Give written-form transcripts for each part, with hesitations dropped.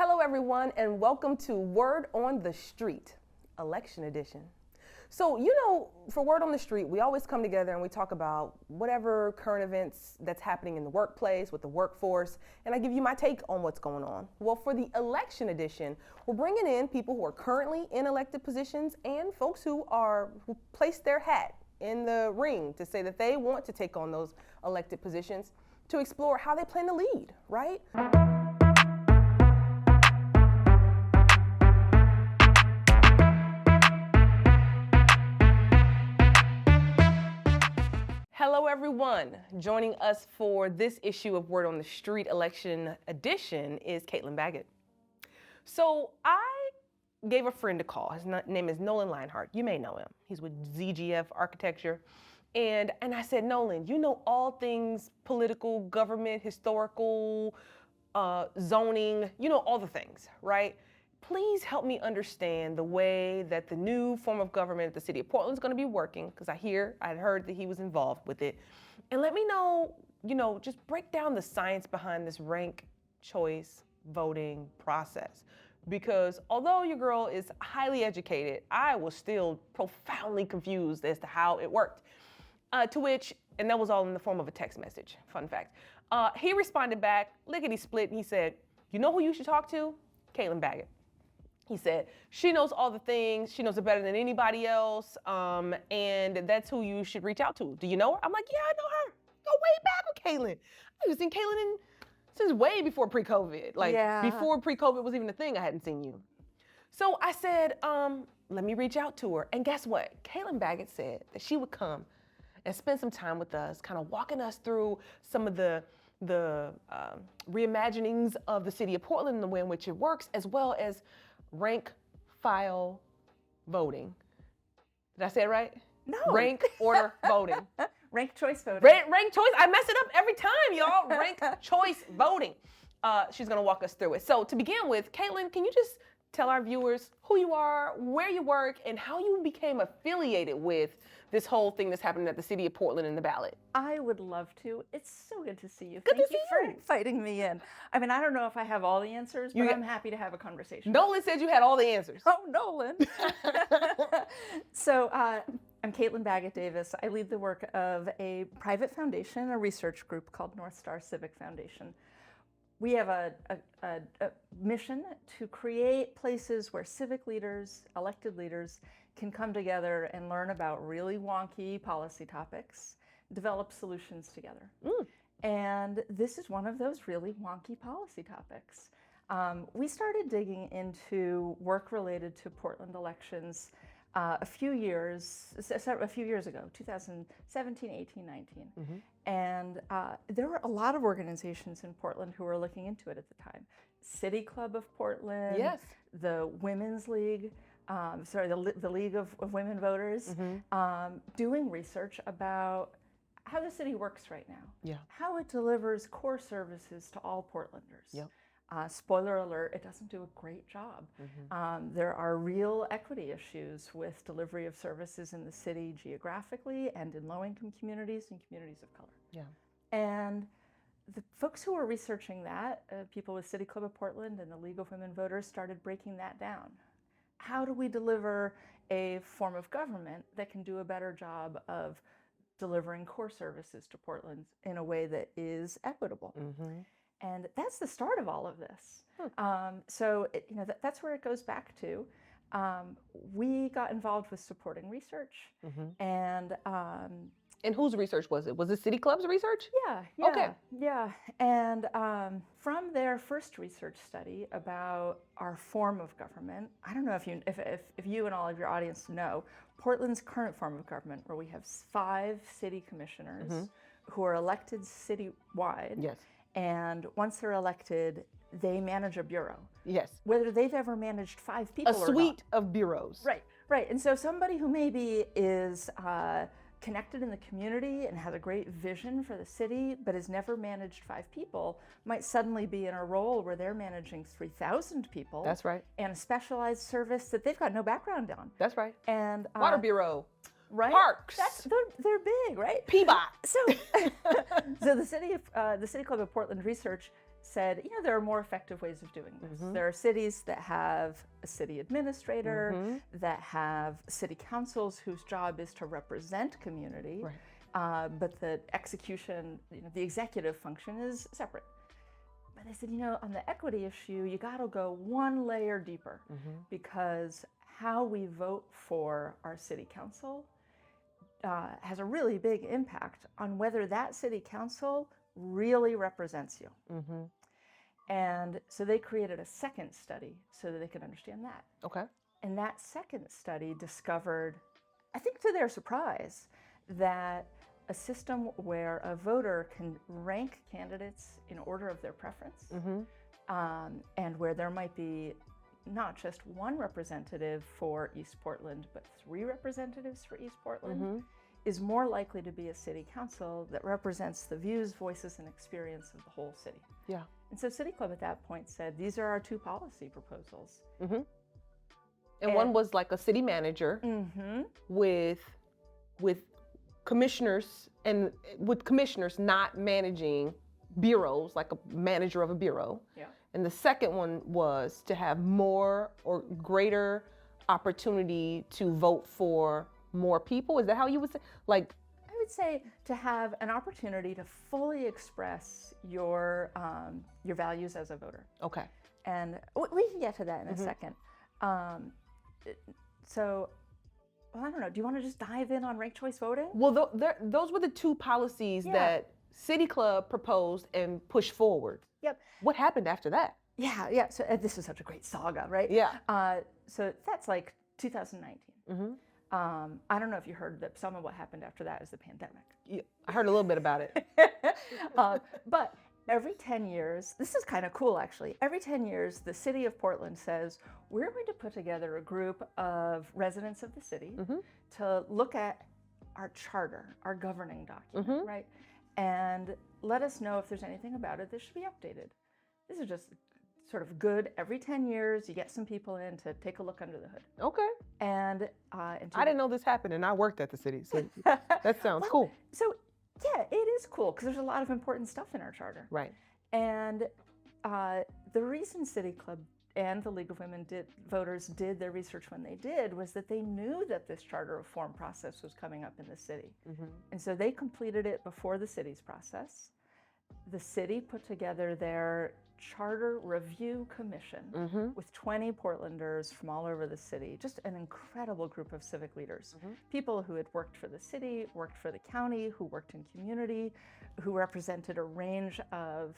Hello everyone and welcome to Word on the Street, Election Edition. So, for Word on the Street, we always come together and we talk about whatever current events that's happening in the workplace, with the workforce, and I give you my take on what's going on. Well, for the Election Edition, we're bringing in people who are currently in elected positions and folks who placed their hat in the ring to say that they want to take on those elected positions to explore how they plan to lead, right? Hello everyone. Joining us for this issue of Word on the Street Election Edition is Caitlin Baggott. So I gave a friend a call. His name is Nolan Lionheart. You may know him. He's with ZGF Architecture. And I said, Nolan, you know all things political, government, historical, zoning, you know all the things, right? Please help me understand the way that the new form of government at the city of Portland is going to be working, because I'd heard that he was involved with it. And let me know, just break down the science behind this ranked choice voting process. Because although your girl is highly educated, I was still profoundly confused as to how it worked. To which, and that was all in the form of a text message, fun fact. He responded back, lickety split, and he said, you know who you should talk to? Caitlin Baggott. He said, she knows all the things, she knows it better than anybody else, and that's who you should reach out to. Do you know her? I'm like, yeah, I know her. Go way back with Caitlin. I was in Caitlin since way before pre-COVID. Before pre-COVID was even a thing, I hadn't seen you. So I said, let me reach out to her. And guess what? Caitlin Baggott said that she would come and spend some time with us, kind of walking us through some of the reimaginings of the city of Portland and the way in which it works, as well as rank file voting. Did I say it right? No. Rank order voting. Rank choice voting. Rank choice. I mess it up every time, y'all. Rank choice voting. She's gonna walk us through it. So to begin with, Caitlin, can you just tell our viewers who you are, where you work, and how you became affiliated with this whole thing that's happening at the city of Portland and the ballot? I would love to. It's so good to see you. Good Thank to see you you. for inviting me in. I mean, I don't know if I have all the answers, but I'm happy to have a conversation. Nolan said you had all the answers. Oh, Nolan. So I'm Caitlin Baggott Davis. I lead the work of a private foundation, a research group called North Star Civic Foundation. We have a mission to create places where civic leaders, elected leaders, can come together and learn about really wonky policy topics, develop solutions together. And this is one of those really wonky policy topics. We started digging into work related to Portland elections a few years ago, 2017, 18, 19. And there were a lot of organizations in Portland who were looking into it at the time. City Club of Portland, yes. The Women's League, the League of Women Voters, doing research about how the city works right now, how it delivers core services to all Portlanders. Yep. Spoiler alert, it doesn't do a great job. There are real equity issues with delivery of services in the city geographically and in low-income communities and communities of color. Yeah. And the folks who were researching that, people with City Club of Portland and the League of Women Voters, started breaking that down. How do we deliver a form of government that can do a better job of delivering core services to Portland in a way that is equitable? And that's the start of all of this. That's where it goes back to. We got involved with supporting research, and whose research was it? Was it City Club's research? Yeah. Okay. Yeah. And from their first research study about our form of government, I don't know if you and all of your audience know, Portland's current form of government, where we have 5 city commissioners who are elected citywide. Yes. And once they're elected, they manage a bureau. Yes. Whether they've ever managed 5 people or not. A suite of bureaus. Right. And so somebody who maybe is connected in the community and has a great vision for the city, but has never managed 5 people, might suddenly be in a role where they're managing 3,000 people. That's right. And a specialized service that they've got no background on. That's right. And Water Bureau. Right? Parks. They're big, right? Peabody. So the City Club of Portland research said, there are more effective ways of doing this. There are cities that have a city administrator, that have city councils whose job is to represent community, but the execution, the executive function is separate. But they said, on the equity issue, you got to go one layer deeper, because how we vote for our city council has a really big impact on whether that city council really represents you. And so they created a second study so that they could understand that. Okay. And that second study discovered, I think to their surprise, that a system where a voter can rank candidates in order of their preference, and where there might be not just one representative for East Portland, but 3 representatives for East Portland, is more likely to be a city council that represents the views, voices, and experience of the whole city. Yeah. And so City Club at that point said, these are our 2 policy proposals. And one was like a city manager with commissioners, and with commissioners not managing bureaus, like a manager of a bureau. Yeah. And the second one was to have more or greater opportunity to vote for more people. Is that how you would say? Like, I would say to have an opportunity to fully express your values as a voter. okay. And we can get to that in a second. So, well, I don't know. Do you want to just dive in on ranked choice voting? Well, those were the 2 policies that City Club proposed and pushed forward. Yep. What happened after that? Yeah. So this is such a great saga, right? Yeah. So that's like 2019. I don't know if you heard that some of what happened after that is the pandemic. Yeah, I heard a little bit about it. But every 10 years, this is kind of cool actually, every 10 years the city of Portland says, we're going to put together a group of residents of the city to look at our charter, our governing document, right? And let us know if there's anything about it that should be updated. This is just sort of good. Every 10 years, you get some people in to take a look under the hood. Okay. And I didn't know this happened, and I worked at the city, so that sounds cool. So yeah, it is cool because there's a lot of important stuff in our charter. Right. And the reason City Club and the League of Women voters did their research when they did was that they knew that this charter reform process was coming up in the city. And so they completed it before the city's process. The city put together their Charter Review Commission with 20 Portlanders from all over the city, just an incredible group of civic leaders. People who had worked for the city, worked for the county, who worked in community, who represented a range of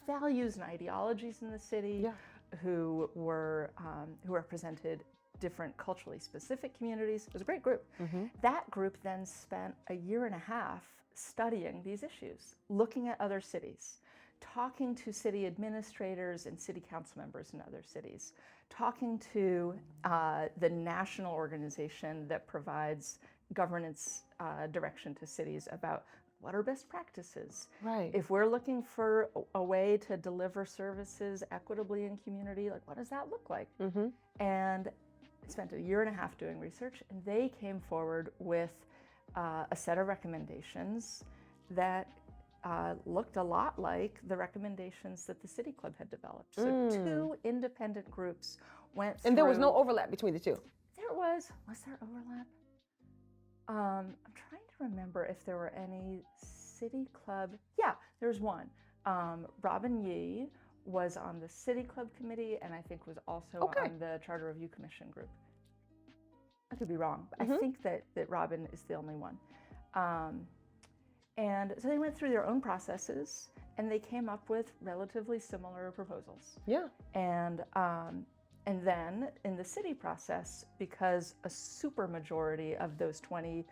values and ideologies in the city, who represented different culturally specific communities. It was a great group. That group then spent a year and a half studying these issues, looking at other cities, talking to city administrators and city council members in other cities, talking to the national organization that provides governance direction to cities about what are best practices. Right. If we're looking for a way to deliver services equitably in community, like what does that look like? And I spent a year and a half doing research, and they came forward with a set of recommendations that looked a lot like the recommendations that the City Club had developed. So 2 independent groups went through. And there was no overlap between the 2? There was there overlap? I'm trying to remember if there were any City Club. Yeah, there's one. Robin Yee was on the City Club committee and I think was also on the Charter Review Commission group. I could be wrong, but I think that Robin is the only one. And so they went through their own processes and they came up with relatively similar proposals. Yeah. And then in the city process, because a supermajority of those 20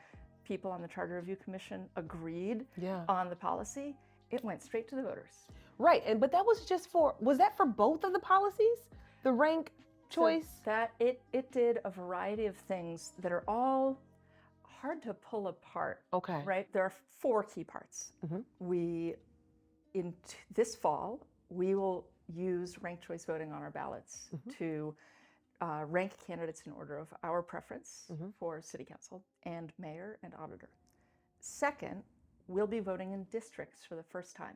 people on the Charter Review Commission agreed on the policy, it went straight to the voters. Right, but that was just was that for both of the policies? The rank choice? So that it did a variety of things that are all hard to pull apart. Okay. Right? There are 4 key parts. This fall, we will use ranked choice voting on our ballots to rank candidates in order of our preference for city council and mayor and auditor. Second, we'll be voting in districts for the first time.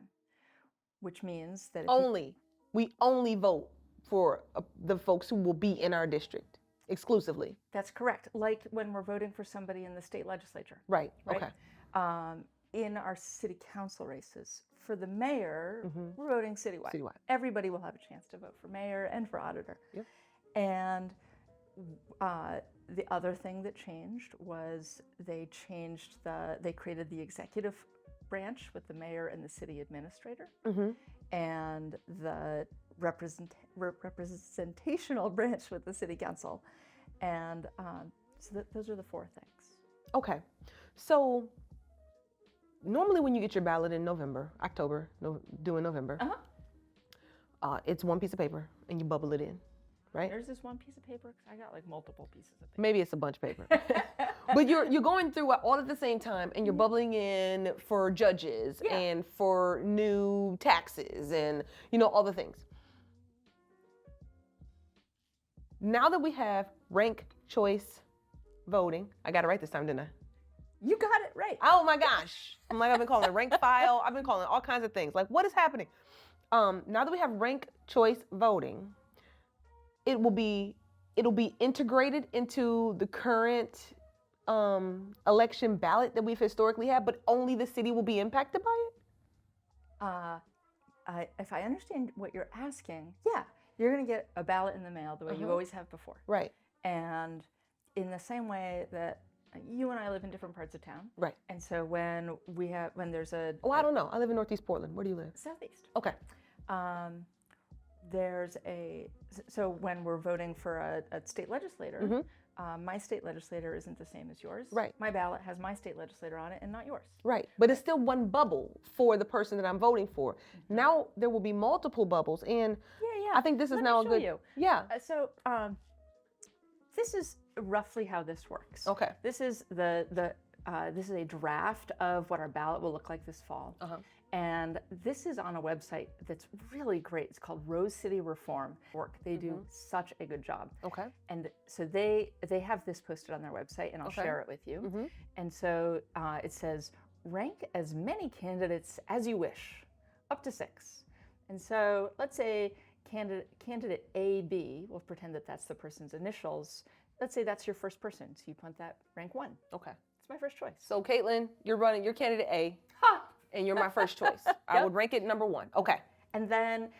which means that if We only vote for the folks who will be in our district exclusively. that's correct. Like when we're voting for somebody in the state legislature. Right. Right? Okay. In our city council races, for the mayor, we're voting citywide. Citywide. Everybody will have a chance to vote for mayor and for auditor. Yep. And the other thing that changed was they created the executive branch with the mayor and the city administrator, and the representational branch with the city council. And so those are the four things. Okay. So normally when you get your ballot in November, it's one piece of paper and you bubble it in, right? There's this one piece of paper, 'cause I got like multiple pieces of paper. Maybe it's a bunch of paper. But you're going through it all at the same time, and you're bubbling in for judges and for new taxes and all the things. Now that we have rank choice voting, I got it right this time, didn't I? You got it right. Oh my gosh. I've been calling it rank file. I've been calling it all kinds of things. Like, what is happening? Now that we have rank choice voting, it'll be integrated into the current election ballot that we've historically had, but only the city will be impacted by it? If I understand what you're asking, you're going to get a ballot in the mail the way you always have before. Right. And in the same way that you and I live in different parts of town. Right. And so when there's a... Oh, I don't know. I live in Northeast Portland. Where do you live? Southeast. Okay. So when we're voting for a state legislator, my state legislator isn't the same as yours. Right. My ballot has my state legislator on it and not yours. Right. But it's still one bubble for the person that I'm voting for. Now there will be multiple bubbles, and I think this is now a good... you. Yeah. This is roughly how this works. Okay. This is this is a draft of what our ballot will look like this fall. And this is on a website that's really great. It's called Rose City Reform. They do such a good job. Okay. And so they have this posted on their website, and I'll share it with you. And so it says, rank as many candidates as you wish, up to 6. And so let's say candidate AB, we'll pretend that that's the person's initials. Let's say that's your first person, so you put that rank 1. Okay. It's my first choice. So Caitlin, you're candidate A. And you're my first choice. I would rank it number 1. Okay. And then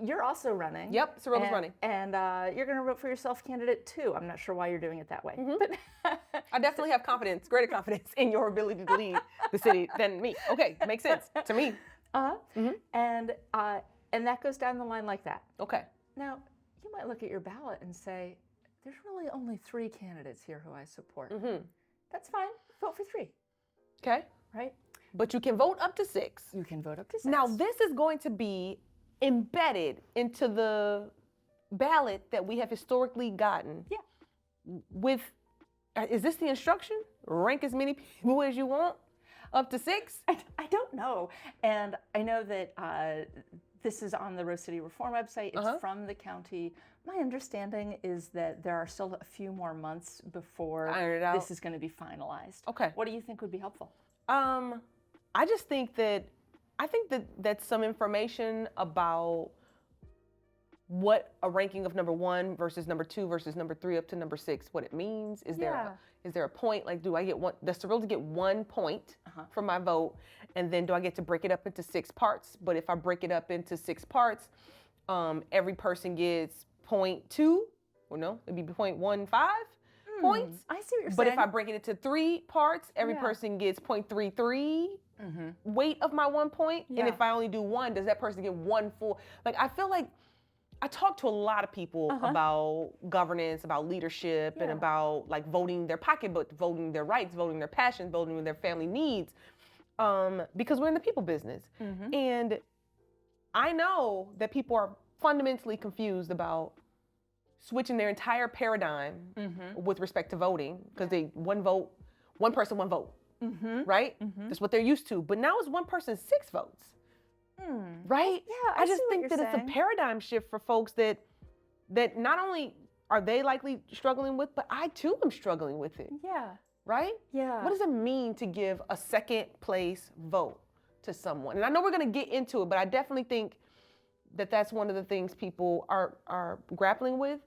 you're also running. Yep, Cyrilla's running. And you're going to vote for yourself candidate 2. I'm not sure why you're doing it that way. But I definitely have greater confidence in your ability to lead the city than me. Okay, makes sense to me. And that goes down the line like that. Okay. Now, you might look at your ballot and say, there's really only 3 candidates here who I support. That's fine. Vote for 3. Okay. Right? But you can vote up to 6. You can vote up to 6. Now, this is going to be embedded into the ballot that we have historically gotten. Yeah. Is this the instruction? Rank as many people as you want? Up to 6? I don't know. And I know that this is on the Rose City Reform website. It's from the county. My understanding is that there are still a few more months before this is going to be finalized. Okay. What do you think would be helpful? I just think that some information about what a ranking of number 1 versus number 2 versus number 3 up to number 6, what it means. Is there a point? Like, do I get does Cyrilla get 1 point for my vote? And then do I get to break it up into 6 parts? But if I break it up into 6 parts, every person gets 0.2, or no, it'd be 0.15 points. I see what you're saying. But if I break it into 3 parts, every person gets 0.33 weight of my 1 point. And if I only do 1, does that person get 1 full? Like, I feel like I talk to a lot of people about governance, about leadership, and about like voting their pocketbook, voting their rights, voting their passions, voting their family needs, because we're in the people business. And I know that people are fundamentally confused about switching their entire paradigm with respect to voting, because one person, one vote, right? That's what they're used to. But now it's one person, 6 votes. Right? Yeah, I just see think what that you're it's saying. a paradigm shift for folks that not only are they likely struggling with, but I too am struggling with it. Yeah. Right? Yeah. What does it mean to give a second place vote to someone. And I know we're going to get into it, but I definitely think that that's one of the things people are grappling with.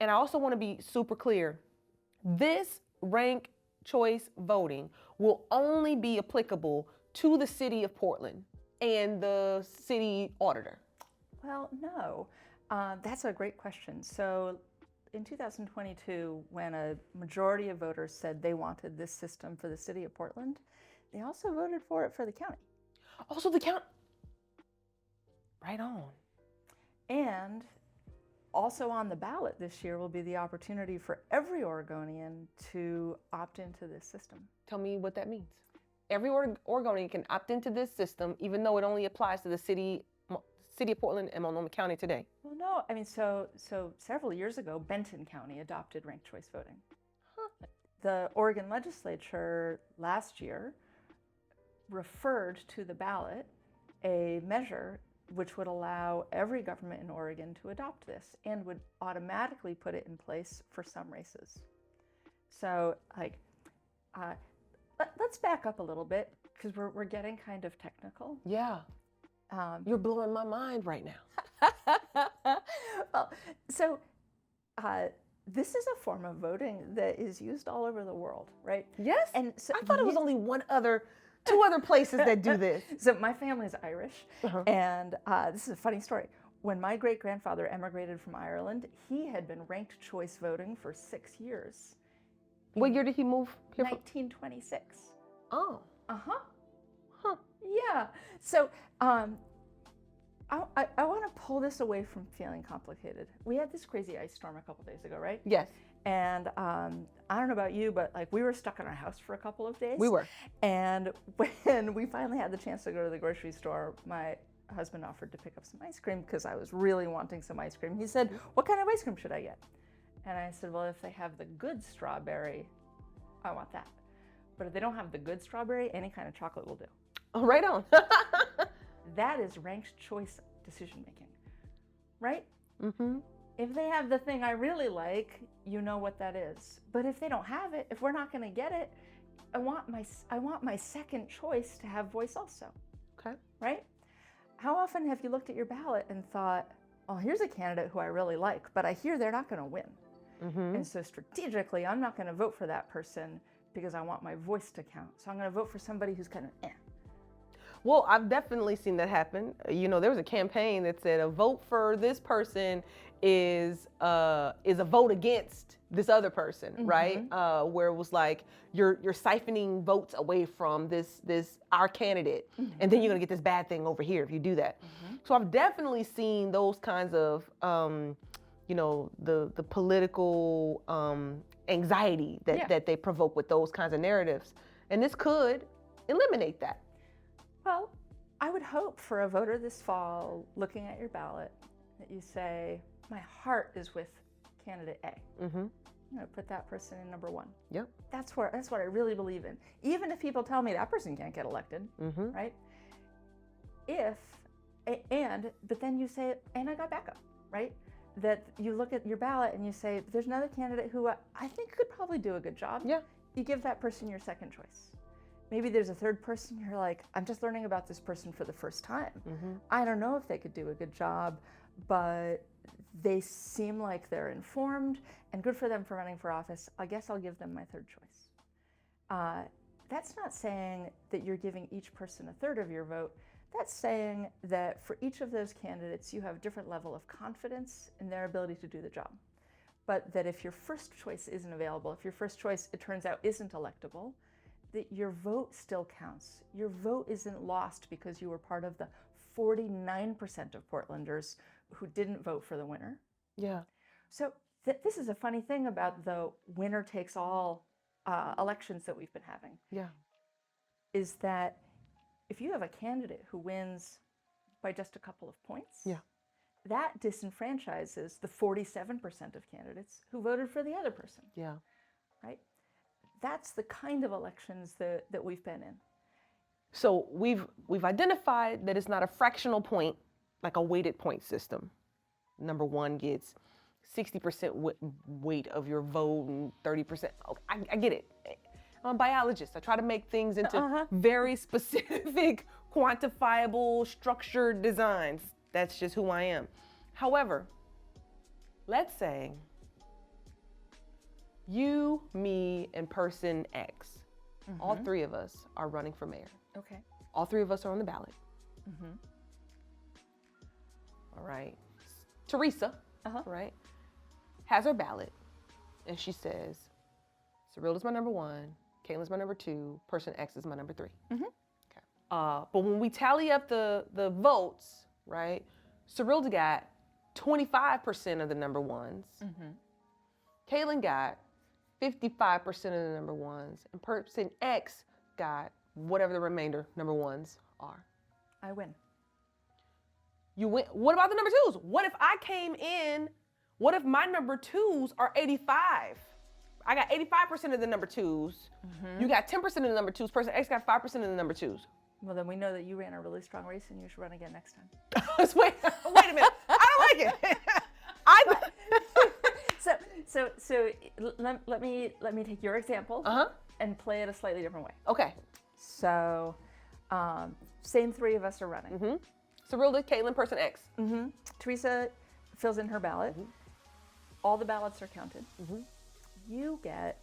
And I also want to be super clear. This ranked choice voting will only be applicable to the city of Portland and the city auditor. Well, no, that's a great question. So in 2022, when a majority of voters said they wanted this system for the city of Portland, they also voted for it for the county. Also the county. Right on. And also on the ballot this year will be the opportunity for every Oregonian to opt into this system. Tell me what that means. Every Oregonian can opt into this system, even though it only applies to the city of Portland and Multnomah County today. Well, no, I mean, so several years ago, Benton County adopted ranked choice voting. Huh. The Oregon legislature last year referred to the ballot a measure which would allow every government in Oregon to adopt this and would automatically put it in place for some races. So, like, let's back up a little bit because we're getting kind of technical. Yeah. You're blowing my mind right now. Well, so this is a form of voting that is used all over the world, right? Yes. And so I thought it was only two other places that do this. So my family's Irish, and this is a funny story. When my great-grandfather emigrated from Ireland, he had been ranked choice voting for 6 years. What year did he move here? 1926. Oh. Uh-huh. Huh. Yeah. So I want to pull this away from feeling complicated. We had this crazy ice storm a couple days ago, right? Yes. And I don't know about you, but like we were stuck in our house for a couple of days. We were. And when we finally had the chance to go to the grocery store, my husband offered to pick up some ice cream because I was really wanting some ice cream. He said, "What kind of ice cream should I get?" And I said, "Well, if they have the good strawberry, I want that. But if they don't have the good strawberry, any kind of chocolate will do." Oh, right on. That is ranked choice decision making, right? Mm-hmm. If they have the thing I really like, you know what that is. But if they don't have it, if we're not going to get it, I want my second choice to have voice also. Okay. Right? How often have you looked at your ballot and thought, "Oh, here's a candidate who I really like, but I hear they're not going to win. Mm-hmm. And so strategically, I'm not going to vote for that person because I want my voice to count. So I'm going to vote for somebody who's kind of eh." Well, I've definitely seen that happen. You know, there was a campaign that said a vote for this person is a vote against this other person, right? Where it was like you're siphoning votes away from this our candidate, and then you're gonna get this bad thing over here if you do that. So I've definitely seen those kinds of you know, the political anxiety that they provoke with those kinds of narratives, and this could eliminate that. Well, I would hope for a voter this fall looking at your ballot that you say, "My heart is with candidate A. Mm-hmm. I'm going to put that person in number one." Yep. That's what I really believe in. Even if people tell me that person can't get elected, right? But then you say, "And I got backup," right? That you look at your ballot and you say, "There's another candidate who I think could probably do a good job." Yeah. You give that person your second choice. Maybe there's a third person, you're like, "I'm just learning about this person for the first time. I don't know if they could do a good job, but they seem like they're informed and good for them for running for office. I guess I'll give them my third choice." That's not saying that you're giving each person a third of your vote. That's saying that for each of those candidates, you have a different level of confidence in their ability to do the job. But that if your first choice isn't available, if your first choice, it turns out, isn't electable, that your vote still counts. Your vote isn't lost because you were part of the 49% of Portlanders who didn't vote for the winner. Yeah. So this is a funny thing about the winner takes all elections that we've been having. Yeah. Is that if you have a candidate who wins by just a couple of points, yeah, that disenfranchises the 47% of candidates who voted for the other person. Yeah. Right? That's the kind of elections that we've been in. So we've identified that it's not a fractional point, like a weighted point system. Number one gets 60% weight of your vote and 30%. Okay, I get it. I'm a biologist. I try to make things into very specific quantifiable, structured designs. That's just who I am. However, let's say you, me, and person X, all three of us are running for mayor. Okay. All three of us are on the ballot. Mm-hmm. All right. Teresa, Uh-huh. right, has her ballot, and she says, Cyril is my number 1, Caitlin's my number 2, person X is my number 3. Mm-hmm. Okay. But when we tally up the votes, right, Cyril's got 25% of the number 1s. Mm-hmm. Caitlin got 55% of the number 1s, and person X got whatever the remainder number 1s are. I win. You win. What about the number 2s? What if I came in? What if my number 2s are 85? I got 85% of the number 2s. Mm-hmm. You got 10% of the number 2s. Person X got 5% of the number 2s. Well, then we know that you ran a really strong race, and you should run again next time. wait a minute. I don't like it. So let me take your example and play it a slightly different way. Okay. So, same three of us are running. Mm-hmm. Cyril, Caitlin, person X. Mm-hmm. Teresa fills in her ballot. Mm-hmm. All the ballots are counted. Mm-hmm. You get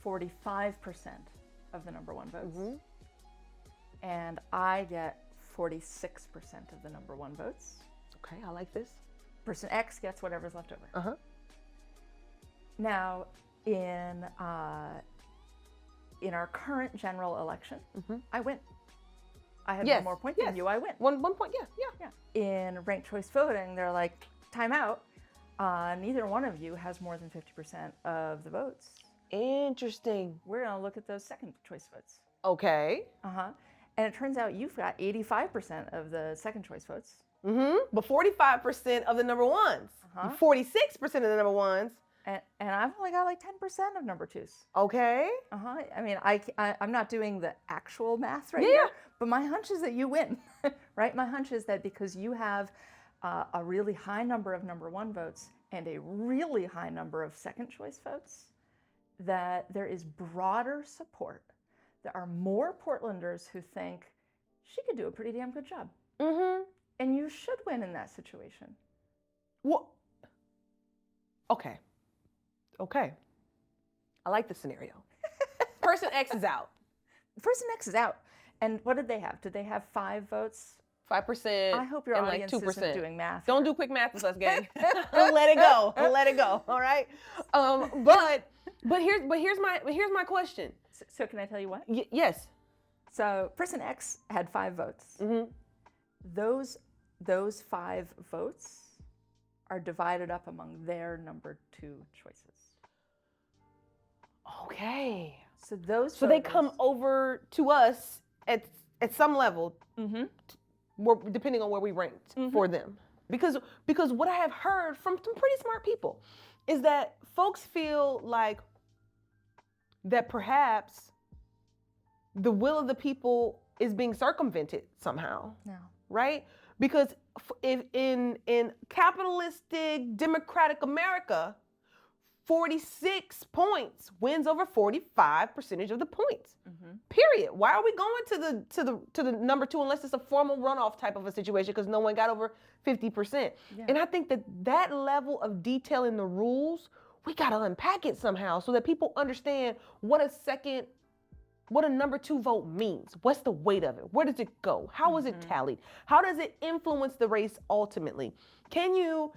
45% of the number 1 votes. Mm-hmm. And I get 46% of the number 1 votes. Okay, I like this. Person X gets whatever's left over. Uh-huh. Now, in our current general election, I win. I have one more point than you. I win. One point. Yeah. In ranked choice voting, they're like, time out. Neither one of you has more than 50% of the votes. Interesting. We're gonna look at those second choice votes. Okay. And it turns out you've got 85% of the second choice votes. But 45% of the number 1s. 46% of the number 1s. And I've only got like 10% of number 2s. Okay. I mean, I'm not doing the actual math right here, but my hunch is that you win, right? My hunch is that because you have a really high number of number 1 votes and a really high number of second choice votes, that there is broader support. There are more Portlanders who think she could do a pretty damn good job. And you should win in that situation. Well, okay. I like the scenario. Person X is out. Person X is out. And what did they have? Did they have 5 votes? 5%. I hope your and audience like 2%. isn't doing math. Don't do quick math with us, gang. Let it go. Let it go. All right. But here's my question. So can I tell you what? Yes. So person X had 5 votes. Those 5 votes are divided up among their number 2 choices. Okay. So those. So they come over to us at some level, depending on where we ranked for them. Because what I have heard from some pretty smart people is that folks feel like that perhaps the will of the people is being circumvented somehow. No. Right? Because if in capitalistic democratic America, 46 points wins over 45% of the points. Period. Why are we going to the number 2 unless it's a formal runoff type of a situation because no one got over 50%? Yeah. And I think that level of detail in the rules, we got to unpack it somehow so that people understand what a number 2 vote means. What's the weight of it? Where does it go? How is it tallied? How does it influence the race ultimately? Can you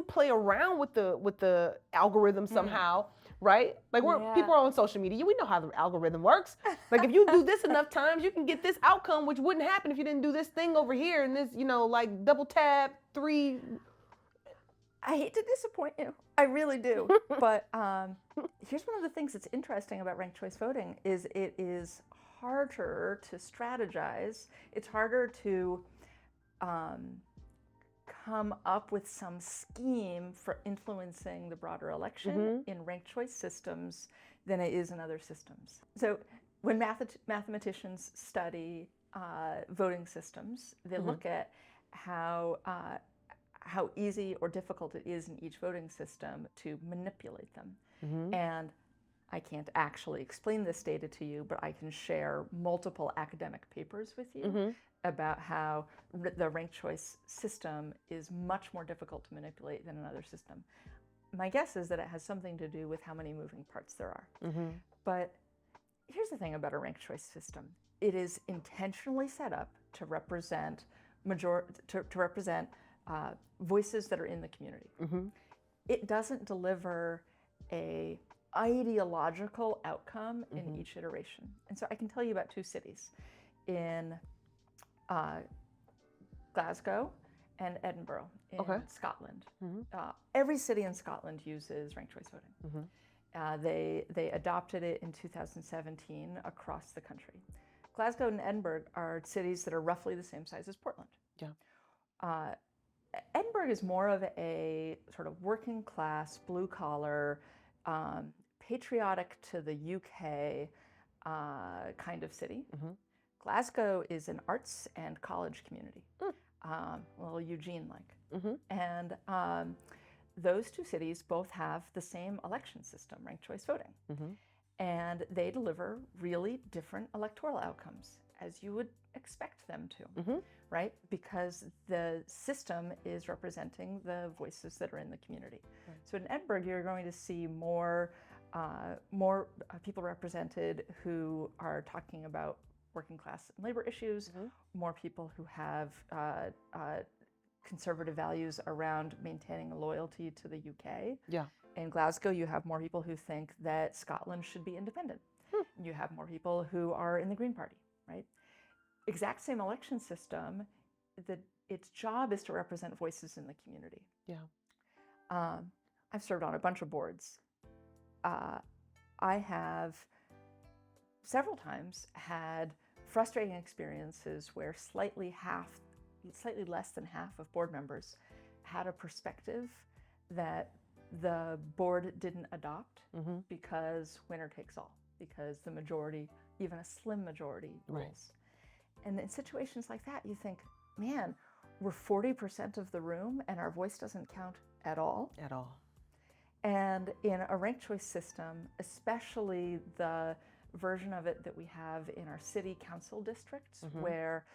play around with the algorithm somehow, right? Like people are on social media. We know how the algorithm works. Like if you do this enough times, you can get this outcome, which wouldn't happen if you didn't do this thing over here and this, like double tap 3. I hate to disappoint you. I really do. But here's one of the things that's interesting about ranked choice voting is it is harder to strategize. It's harder to come up with some scheme for influencing the broader election in ranked choice systems than it is in other systems. So when mathematicians study voting systems, they look at how easy or difficult it is in each voting system to manipulate them. And I can't actually explain this data to you, but I can share multiple academic papers with you about how the ranked choice system is much more difficult to manipulate than another system. My guess is that it has something to do with how many moving parts there are. But here's the thing about a ranked choice system. It is intentionally set up to represent voices that are in the community. It doesn't deliver a ideological outcome in each iteration. And so I can tell you about two cities in Glasgow and Edinburgh in Scotland. Every city in Scotland uses ranked choice voting. They adopted it in 2017 across the country. Glasgow and Edinburgh are cities that are roughly the same size as Portland. Edinburgh is more of a sort of working class, blue collar, patriotic to the UK kind of city. Glasgow is an arts and college community, a little Eugene-like. And those two cities both have the same election system, ranked choice voting. And they deliver really different electoral outcomes, as you would expect them to, right? Because the system is representing the voices that are in the community. So in Edinburgh, you're going to see more people represented who are talking about working class and labor issues, more people who have conservative values around maintaining a loyalty to the UK. In Glasgow, you have more people who think that Scotland should be independent. You have more people who are in the Green Party, right? Exact same election system, its job is to represent voices in the community. I've served on a bunch of boards. I have several times had frustrating experiences where slightly less than half of board members had a perspective that the board didn't adopt because winner takes all, because the majority, even a slim majority, rules. And in situations like that, you think, man, we're 40% of the room and our voice doesn't count at all. And in a ranked choice system, especially the version of it that we have in our city council districts, where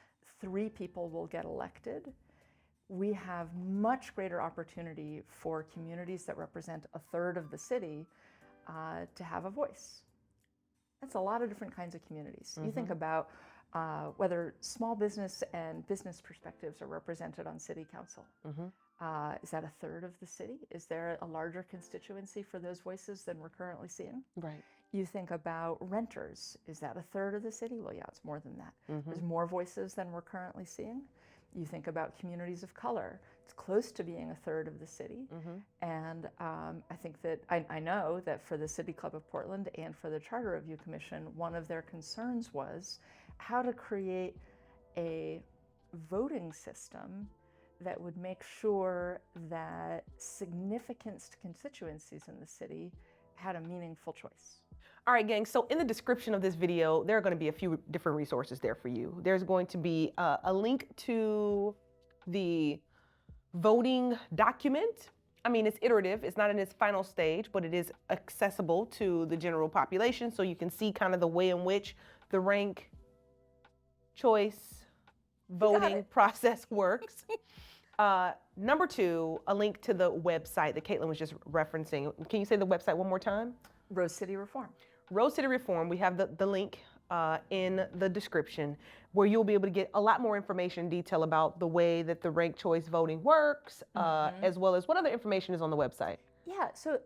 3 people will get elected, we have much greater opportunity for communities that represent a third of the city to have a voice. That's a lot of different kinds of communities. You think about whether small business and business perspectives are represented on city council. Is that a third of the city? Is there a larger constituency for those voices than we're currently seeing? You think about renters. Is that a third of the city? Well, yeah, it's more than that. There's more voices than we're currently seeing. You think about communities of color. It's close to being a third of the city. And I think that, I know that for the City Club of Portland and for the Charter Review Commission, one of their concerns was how to create a voting system that would make sure that significant constituencies in the city had a meaningful choice. All right, gang, so in the description of this video, there are going to be a few different resources there for you. There's going to be a link to the voting document. I mean, it's iterative. It's not in its final stage, but it is accessible to the general population, so you can see kind of the way in which the rank choice voting process works. Number 2, a link to the website that Caitlin was just referencing. Can you say the website one more time? Rose City Reform. Rose City Reform, we have the link in the description where you'll be able to get a lot more information, detail about the way that the ranked choice voting works, as well as what other information is on the website. Yeah, so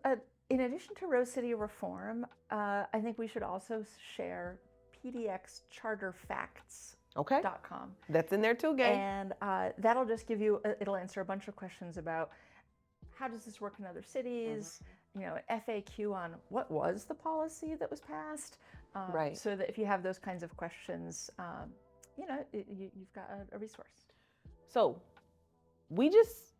in addition to Rose City Reform, I think we should also share pdxcharterfacts.com. That's in there too, gang. And that'll just give you, it'll answer a bunch of questions about how does this work in other cities, you know, FAQ on what was the policy that was passed. So that if you have those kinds of questions, you know, you've got a resource. So we just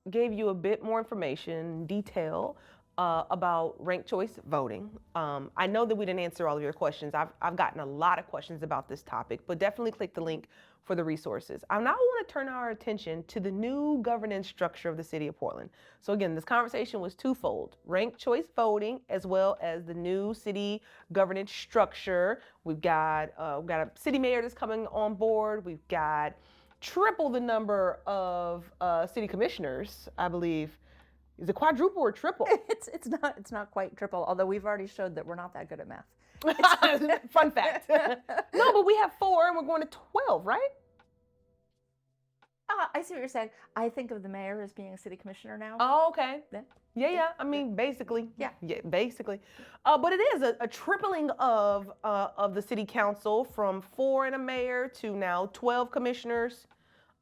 gave you a bit more information, detail about ranked choice voting. I know that we didn't answer all of your questions. I've gotten a lot of questions about this topic, but definitely click the link for the resources. I now want to turn our attention to the new governance structure of the city of Portland. So again, this conversation was twofold: ranked choice voting as well as the new city governance structure. We've got a city mayor that's coming on board. We've got triple the number of city commissioners, I believe. Is it quadruple or triple? It's not quite triple, although we've already showed that we're not that good at math. Fun fact. No, but we have 4 and we're going to 12, right? I see what you're saying. I think of the mayor as being a city commissioner now. Oh, okay. Yeah. Yeah. I mean, basically. Yeah. Basically. But it is a tripling of the city council from 4 and a mayor to now 12 commissioners,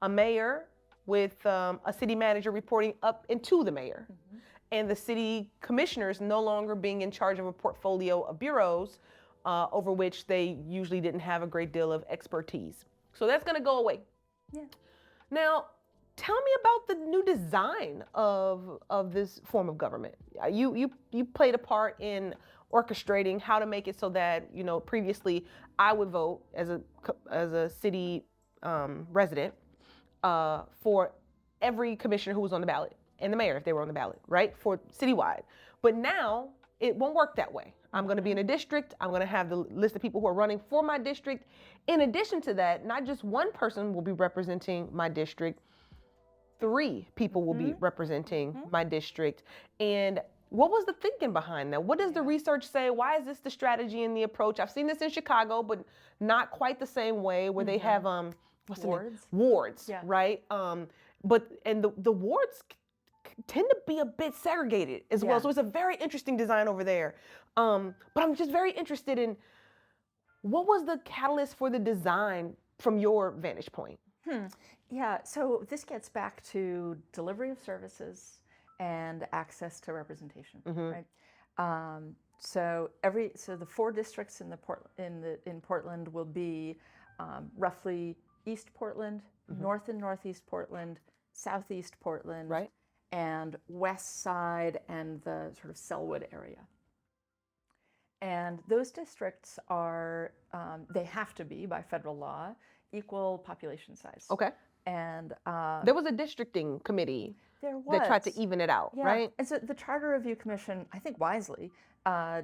a mayor with a city manager reporting up into the mayor. Mm-hmm. And the city commissioners no longer being in charge of a portfolio of bureaus over which they usually didn't have a great deal of expertise. So that's going to go away. Yeah. Now, tell me about the new design of this form of government. You played a part in orchestrating how to make it so that, you know, previously I would vote as a city resident for every commissioner who was on the ballot and the mayor if they were on the ballot, right, for citywide. But now it won't work that way. I'm going to be in a district. I'm going to have the list of people who are running for my district. In addition to that, not just one person will be representing my district, 3 people will be representing my district. And what was the thinking behind that? What does the research say? Why is this the strategy and the approach? I've seen this in Chicago, but not quite the same way, where they have wards, yeah. right? But the wards tend to be a bit segregated as well. So it's a very interesting design over there. But I'm just very interested in what was the catalyst for the design from your vantage point? Yeah, so this gets back to delivery of services and access to representation, right? So the 4 districts in Portland will be roughly East Portland, North and Northeast Portland, Southeast Portland, right, and West Side and the sort of Sellwood area. And those districts are, they have to be, by federal law, equal population size. Okay. And there was a districting committee that tried to even it out, yeah. right? And so the Charter Review Commission, I think wisely,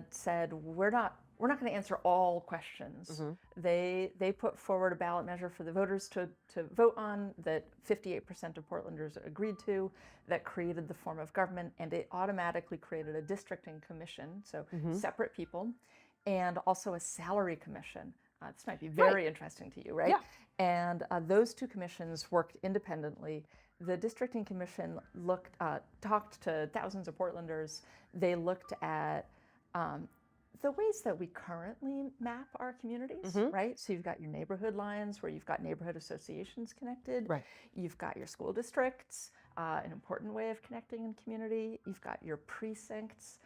said we're not going to answer all questions. They put forward a ballot measure for the voters to vote on that 58% of Portlanders agreed to, that created the form of government, and it automatically created a districting commission, so separate people, and also a salary commission. This might be very interesting to you, right? Yeah. And those 2 commissions worked independently. The districting commission talked to thousands of Portlanders. They looked at the ways that we currently map our communities, right? So you've got your neighborhood lines where you've got neighborhood associations connected. Right. You've got your school districts, an important way of connecting in community. You've got your precincts.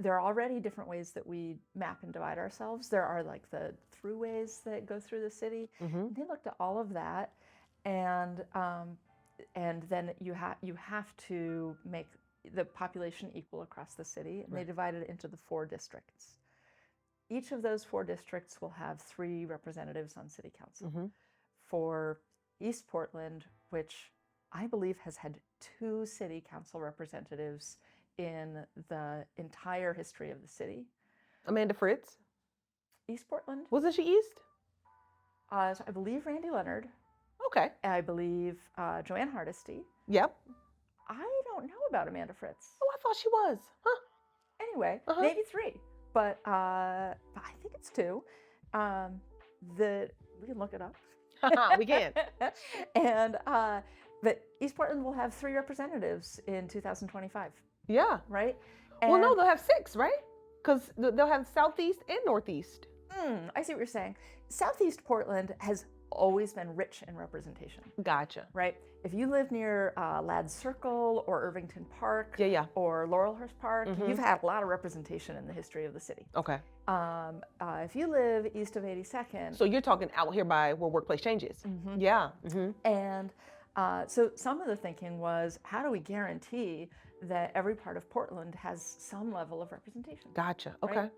There are already different ways that we map and divide ourselves. There are like the throughways that go through the city. They looked at all of that, and then you have to make the population equal across the city, and they divided it into the 4 districts. Each of those 4 districts will have 3 representatives on city council. For East Portland, which I believe has had 2 city council representatives in the entire history of the city. Amanda Fritz? East Portland? Wasn't she East? So I believe Randy Leonard. Okay. I believe Joanne Hardesty. Yep. I don't know about Amanda Fritz. Oh, I thought she was. Huh. Anyway, maybe 3, but I think it's 2. We can look it up. We can. And but East Portland will have 3 representatives in 2025. Yeah. Right? Well, no, they'll have 6, right? Because they'll have Southeast and Northeast. I see what you're saying. Southeast Portland has always been rich in representation. Gotcha. Right? If you live near Ladd Circle or Irvington Park or Laurelhurst Park, you've had a lot of representation in the history of the city. Okay. If you live east of 82nd. So you're talking out here by where Workplace Changes. Yeah. And so some of the thinking was, how do we guarantee that every part of Portland has some level of representation. Gotcha. right? Okay.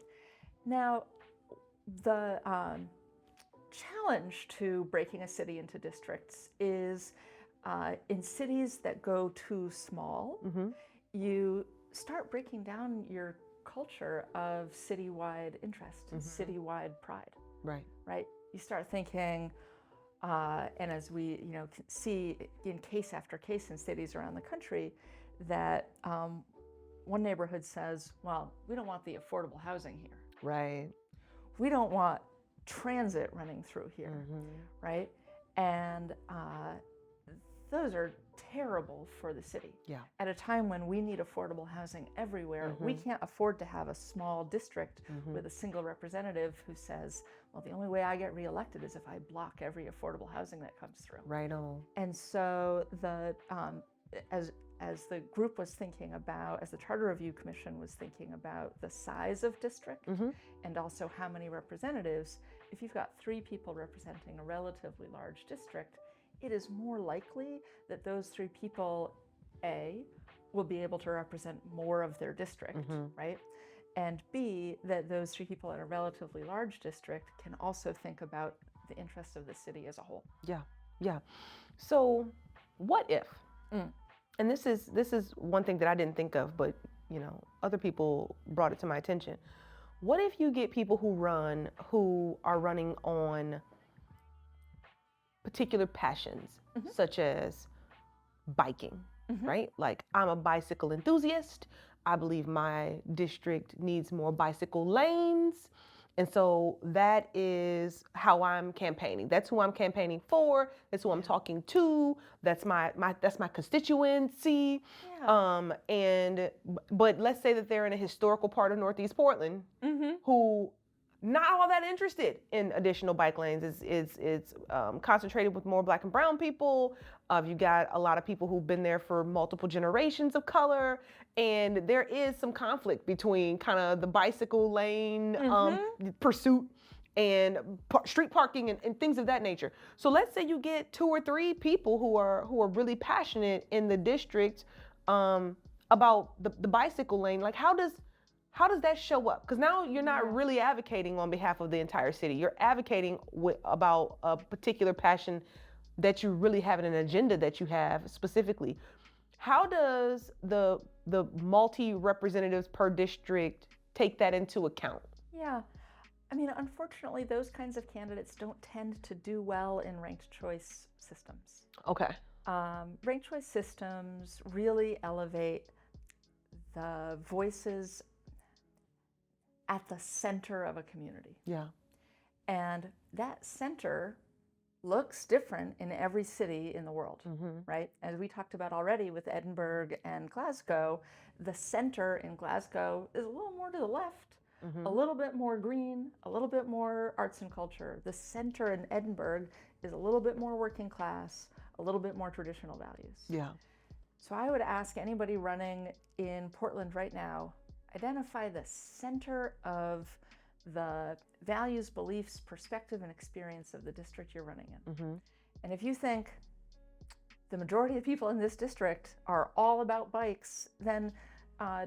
Now, the challenge to breaking a city into districts is in cities that go too small, you start breaking down your culture of citywide interest, citywide pride, Right. You start thinking, and as we can see in case after case in cities around the country, that one neighborhood says, well, we don't want the affordable housing here. Right. We don't want transit running through here, right? And those are terrible for the city. Yeah. At a time when we need affordable housing everywhere, we can't afford to have a small district with a single representative who says, well, the only way I get reelected is if I block every affordable housing that comes through. Right on. And so the as the group was thinking about, as the Charter Review Commission was thinking about the size of district and also how many representatives, if you've got 3 people representing a relatively large district, it is more likely that those 3 people, A, will be able to represent more of their district, right? And B, that those 3 people in a relatively large district can also think about the interests of the city as a whole. Yeah. So what if, and this is one thing that I didn't think of, but other people brought it to my attention. What if you get people who are running on particular passions, such as biking, right? Like, I'm a bicycle enthusiast. I believe my district needs more bicycle lanes. And so that is how I'm campaigning. That's who I'm campaigning for. That's who I'm talking to. That's my constituency. But let's say that they're in a historical part of Northeast Portland who not all that interested in additional bike lanes. It's concentrated with more Black and brown people. You got a lot of people who've been there for multiple generations of color, and there is some conflict between kind of the bicycle lane pursuit and street parking and things of that nature. So let's say you get 2 or 3 people who are really passionate in the district about the bicycle lane. Like, how does that show up? Because now you're not really advocating on behalf of the entire city. You're advocating about a particular passion that you really have, an agenda that you have specifically. How does the multi-representatives per district take that into account? Yeah. I mean, unfortunately, those kinds of candidates don't tend to do well in ranked choice systems. Okay. Ranked choice systems really elevate the voices at the center of a community. Yeah. And that center looks different in every city in the world, right? As we talked about already with Edinburgh and Glasgow, the center in Glasgow is a little more to the left, a little bit more green, a little bit more arts and culture. The center in Edinburgh is a little bit more working class, a little bit more traditional values. Yeah. So I would ask anybody running in Portland right now, identify the center of the values, beliefs, perspective, and experience of the district you're running in. And if you think the majority of people in this district are all about bikes, then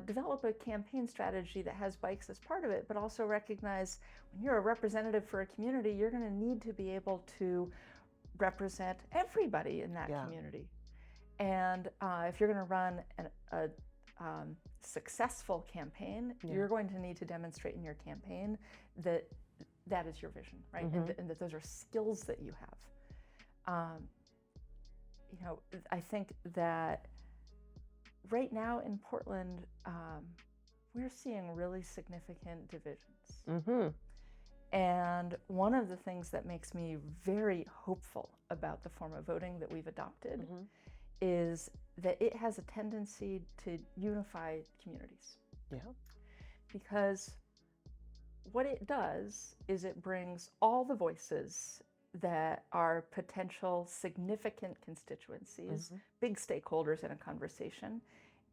develop a campaign strategy that has bikes as part of it, but also recognize when you're a representative for a community, you're going to need to be able to represent everybody in that community. And if you're going to run a successful campaign, you're going to need to demonstrate in your campaign that that is your vision, right? And that those are skills that you have. I think that right now in Portland, we're seeing really significant divisions. And one of the things that makes me very hopeful about the form of voting that we've adopted is that it has a tendency to unify communities. Yeah. Because what it does is it brings all the voices that are potential significant constituencies, big stakeholders in a conversation,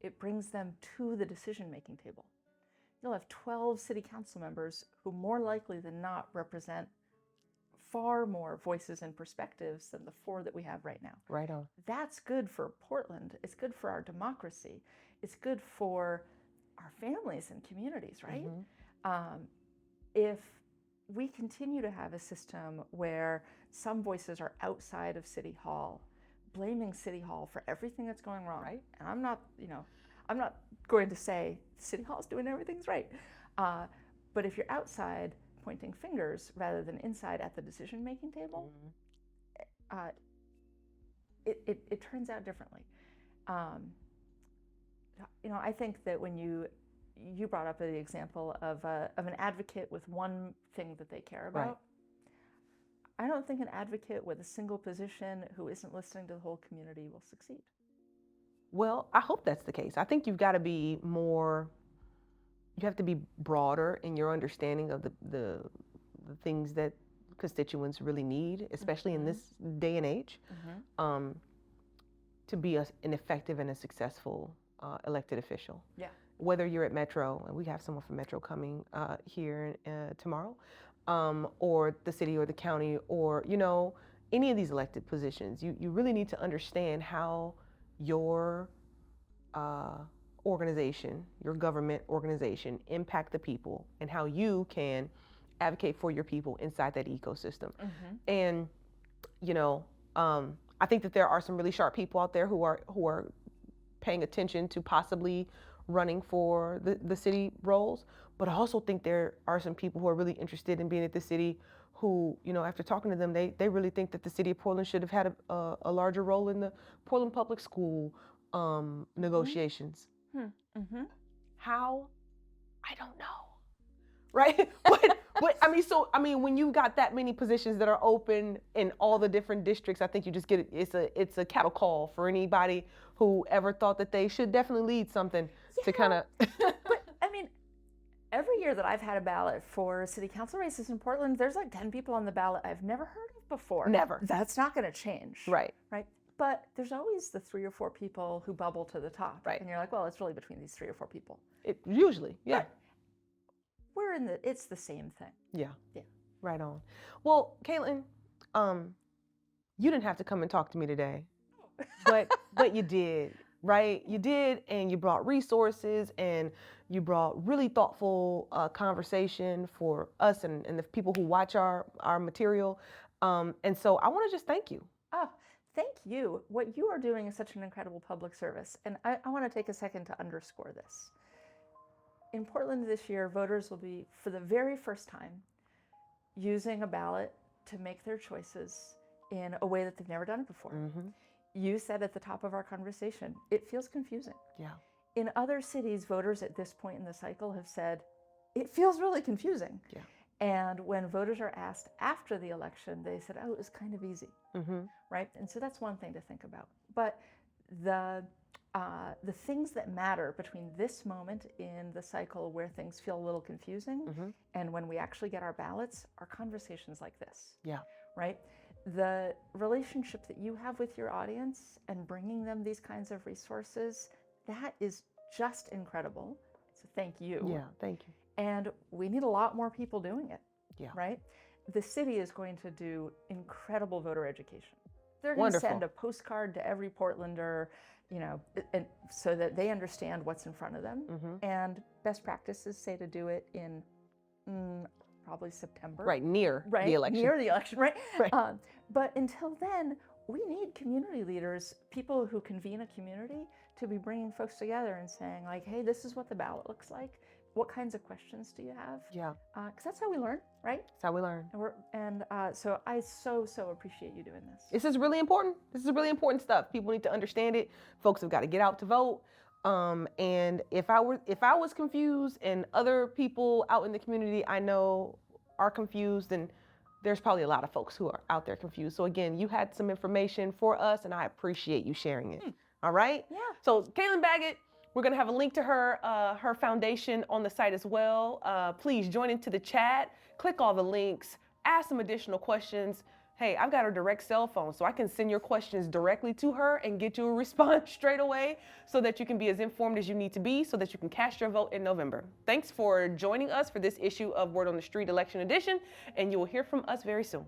it brings them to the decision-making table. You'll have 12 city council members who more likely than not represent far more voices and perspectives than the 4 that we have right now. Right on. That's good for Portland. It's good for our democracy. It's good for our families and communities, right? If we continue to have a system where some voices are outside of City Hall, blaming City Hall for everything that's going wrong, Right. and I'm not going to say City Hall's doing everything's right, but if you're outside pointing fingers rather than inside at the decision-making table, it turns out differently. I think that when you brought up the example of an advocate with one thing that they care about. Right. I don't think an advocate with a single position who isn't listening to the whole community will succeed. Well, I hope that's the case. I think you've got to be more, you have to be broader in your understanding of the things that constituents really need, especially in this day and age, to be an effective and a successful elected official. Yeah. Whether you're at Metro, and we have someone from Metro coming here tomorrow, or the city or the county, or any of these elected positions, you really need to understand how your organization, your government organization, impact the people, and how you can advocate for your people inside that ecosystem. And I think that there are some really sharp people out there who are paying attention to possibly running for the city roles, but I also think there are some people who are really interested in being at the city who, after talking to them, they really think that the city of Portland should have had a larger role in the Portland Public School negotiations. How? I don't know. Right? But I mean, when you got that many positions that are open in all the different districts, I think you just get it's a cattle call for anybody who ever thought that they should definitely lead something to kind of. But I mean, every year that I've had a ballot for city council races in Portland, there's like 10 people on the ballot I've never heard of before. Never. That's not going to change. Right. Right. But there's always the 3 or 4 people who bubble to the top. Right. And you're like, well, it's really between these 3 or 4 people. Usually, yeah. Right. It's the same thing. Yeah. Yeah. Right on. Well, Caitlin, you didn't have to come and talk to me today, but you did, right? You did, and you brought resources, and you brought really thoughtful conversation for us and the people who watch our material. And so I want to just thank you. Oh, thank you. What you are doing is such an incredible public service. And I want to take a second to underscore this. In Portland this year, voters will be, for the very first time, using a ballot to make their choices in a way that they've never done it before. You said at the top of our conversation, it feels confusing. Yeah. In other cities, voters at this point in the cycle have said, it feels really confusing. Yeah. And when voters are asked after the election, they said, oh, it was kind of easy, right? And so that's one thing to think about. But the things that matter between this moment in the cycle where things feel a little confusing and when we actually get our ballots are conversations like this. Yeah. Right? The relationship that you have with your audience and bringing them these kinds of resources, that is just incredible. So thank you. Yeah, thank you. And we need a lot more people doing it. Yeah. Right? The city is going to do incredible voter education. They're going to send a postcard to every Portlander, and so that they understand what's in front of them. And best practices say to do it in probably September. Right, near the election. Near the election, right? Right. But until then, we need community leaders, people who convene a community, to be bringing folks together and saying, like, hey, this is what the ballot looks like. What kinds of questions do you have? Yeah. Because that's how we learn, right? That's how we learn. And so I so appreciate you doing this. This is really important. This is really important stuff. People need to understand it. Folks have got to get out to vote. And if I was confused and other people out in the community I know are confused, then there's probably a lot of folks who are out there confused. So again, you had some information for us, and I appreciate you sharing it. All right? Yeah. So Caitlin Baggott, we're going to have a link to her foundation on the site as well. Please join into the chat, click all the links, ask some additional questions. Hey, I've got her direct cell phone, so I can send your questions directly to her and get you a response straight away so that you can be as informed as you need to be so that you can cast your vote in November. Thanks for joining us for this issue of Word on the Street Election Edition, and you will hear from us very soon.